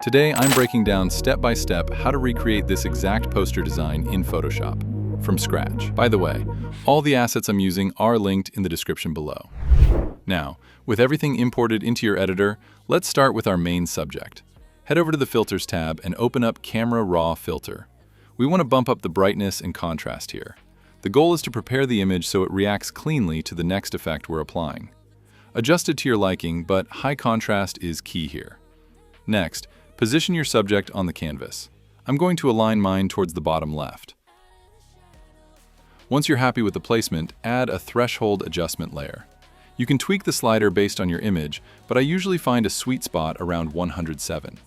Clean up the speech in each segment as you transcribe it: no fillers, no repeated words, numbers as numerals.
Today, I'm breaking down step by step how to recreate this exact poster design in Photoshop, from scratch. By the way, all the assets I'm using are linked in the description below. Now, with everything imported into your editor, let's start with our main subject. Head over to the Filters tab and open up Camera Raw Filter. We want to bump up the brightness and contrast here. The goal is to prepare the image so it reacts cleanly to the next effect we're applying. Adjust it to your liking, but high contrast is key here. Next, position your subject on the canvas. I'm going to align mine towards the bottom left. Once you're happy with the placement, add a threshold adjustment layer. You can tweak the slider based on your image, but I usually find a sweet spot around 107.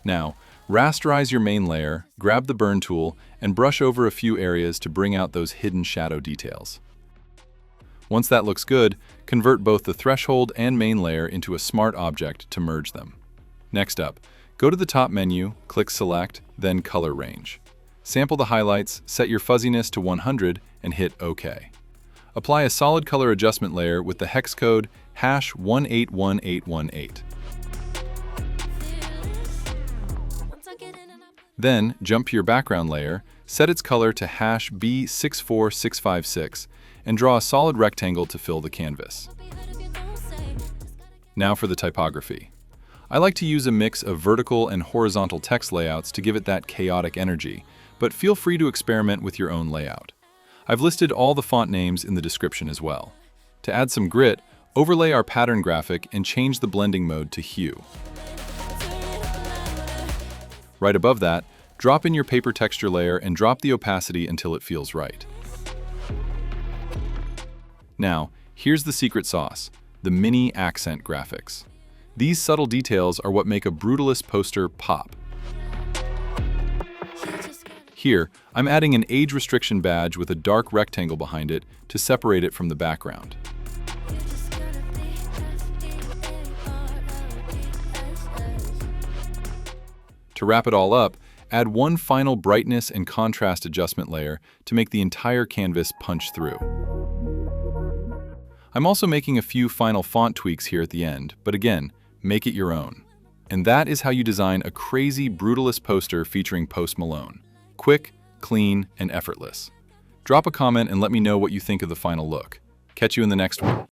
Now, rasterize your main layer, grab the burn tool, and brush over a few areas to bring out those hidden shadow details. Once that looks good, convert both the threshold and main layer into a smart object to merge them. Next up, go to the top menu, click Select, then Color Range. Sample the highlights, set your fuzziness to 100, and hit OK. Apply a solid color adjustment layer with the hex code #181818. Then, jump to your background layer, set its color to #B64656, and draw a solid rectangle to fill the canvas. Now for the typography. I like to use a mix of vertical and horizontal text layouts to give it that chaotic energy, but feel free to experiment with your own layout. I've listed all the font names in the description as well. To add some grit, overlay our pattern graphic and change the blending mode to hue. Right above that, drop in your paper texture layer and drop the opacity until it feels right. Now, here's the secret sauce, the mini accent graphics. These subtle details are what make a Brutalist poster pop. Here, I'm adding an age restriction badge with a dark rectangle behind it to separate it from the background. To wrap it all up, add one final brightness and contrast adjustment layer to make the entire canvas punch through. I'm also making a few final font tweaks here at the end, but again, make it your own. And that is how you design a crazy Brutalist poster featuring Post Malone. Quick, clean, and effortless. Drop a comment and let me know what you think of the final look. Catch you in the next one.